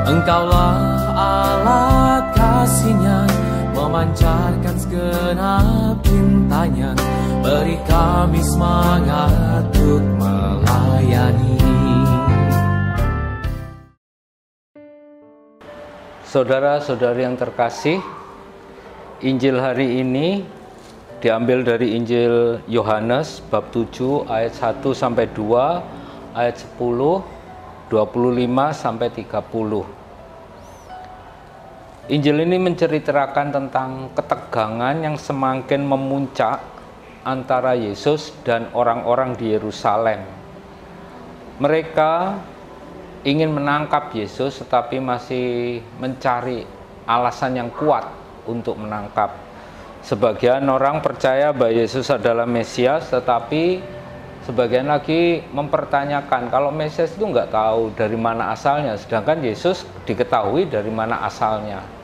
Engkaulah Allah kasih-Nya, memancarkan segenap cintanya, beri kami semangat untuk melayani. Saudara-saudari yang terkasih, Injil hari ini diambil dari Injil Yohanes bab 7 ayat 1 sampai 2, ayat 10, 25 sampai 30. Injil ini menceritakan tentang ketegangan yang semakin memuncak antara Yesus dan orang-orang di Yerusalem. Mereka ingin menangkap Yesus tetapi masih mencari alasan yang kuat untuk menangkap. Sebagian orang percaya bahwa Yesus adalah Mesias, tetapi sebagian lagi mempertanyakan kalau Mesias itu nggak tahu dari mana asalnya, sedangkan Yesus diketahui dari mana asalnya.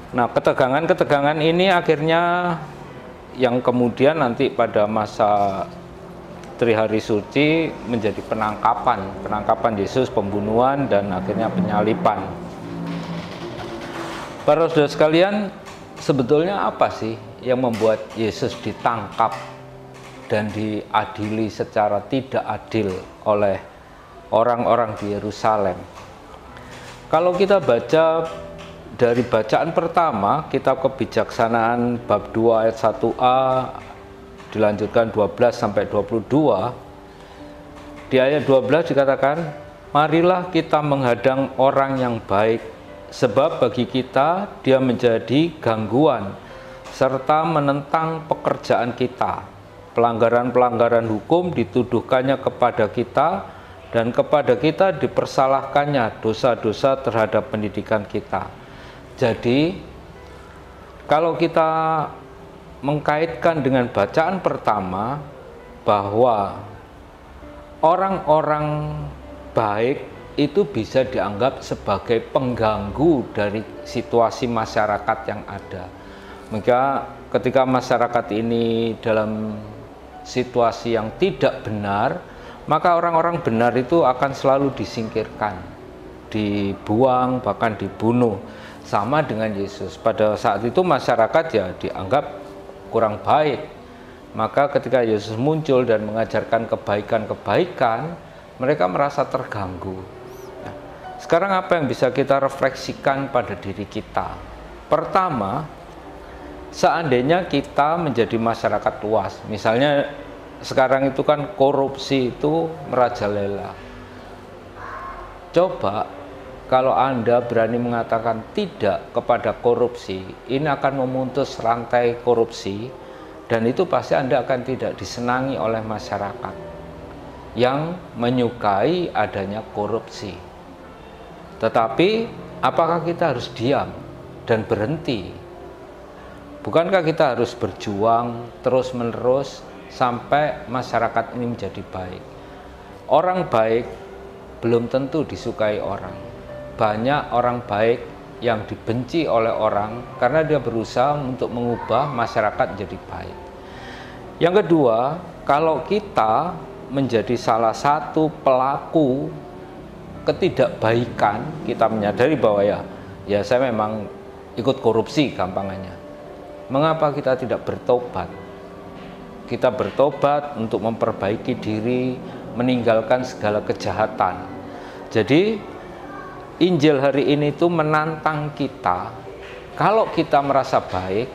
Nah, ketegangan-ketegangan ini akhirnya yang kemudian nanti pada masa Trihari Suci menjadi penangkapan Yesus, pembunuhan, dan akhirnya penyaliban. Para saudara sekalian, sebetulnya apa sih yang membuat Yesus ditangkap dan diadili secara tidak adil oleh orang-orang di Yerusalem? Kalau kita baca dari bacaan pertama, kitab Kebijaksanaan bab 2 ayat 1a dilanjutkan 12 sampai 22. Di ayat 12 dikatakan, "Marilah kita menghadang orang yang baik, sebab bagi kita dia menjadi gangguan serta menentang pekerjaan kita. Pelanggaran-pelanggaran hukum dituduhkannya kepada kita, dan kepada kita dipersalahkannya dosa-dosa terhadap pendidikan kita." Jadi, kalau kita mengkaitkan dengan bacaan pertama bahwa orang-orang baik itu bisa dianggap sebagai pengganggu dari situasi masyarakat yang ada. Maka ketika masyarakat ini dalam situasi yang tidak benar, maka orang-orang benar itu akan selalu disingkirkan, dibuang, bahkan dibunuh. Sama dengan Yesus, pada saat itu masyarakat ya dianggap kurang baik. Maka ketika Yesus muncul dan mengajarkan kebaikan-kebaikan, mereka merasa terganggu. Nah, sekarang apa yang bisa kita refleksikan pada diri kita? Pertama, seandainya kita menjadi masyarakat luas, misalnya sekarang itu kan korupsi itu merajalela. Coba kalau Anda berani mengatakan tidak kepada korupsi, ini akan memutus rantai korupsi, dan itu pasti Anda akan tidak disenangi oleh masyarakat yang menyukai adanya korupsi. Tetapi apakah kita harus diam dan berhenti? Bukankah kita harus berjuang terus-menerus sampai masyarakat ini menjadi baik? Orang baik belum tentu disukai orang. Banyak orang baik yang dibenci oleh orang karena dia berusaha untuk mengubah masyarakat menjadi baik. Yang kedua, kalau kita menjadi salah satu pelaku ketidakbaikan, kita menyadari bahwa ya saya memang ikut korupsi gampangannya. Mengapa kita tidak bertobat? Kita bertobat untuk memperbaiki diri, meninggalkan segala kejahatan. Jadi Injil hari ini tuh menantang kita, kalau kita merasa baik,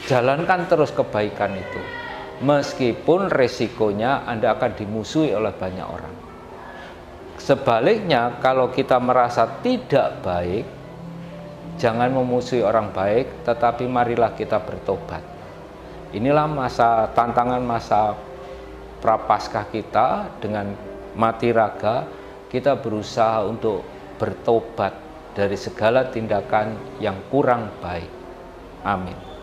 jalankan terus kebaikan itu. Meskipun resikonya Anda akan dimusuhi oleh banyak orang. Sebaliknya, kalau kita merasa tidak baik, jangan memusuhi orang baik, tetapi marilah kita bertobat. Inilah masa tantangan, masa prapaskah kita. Dengan mati raga kita berusaha untuk bertobat dari segala tindakan yang kurang baik. Amin.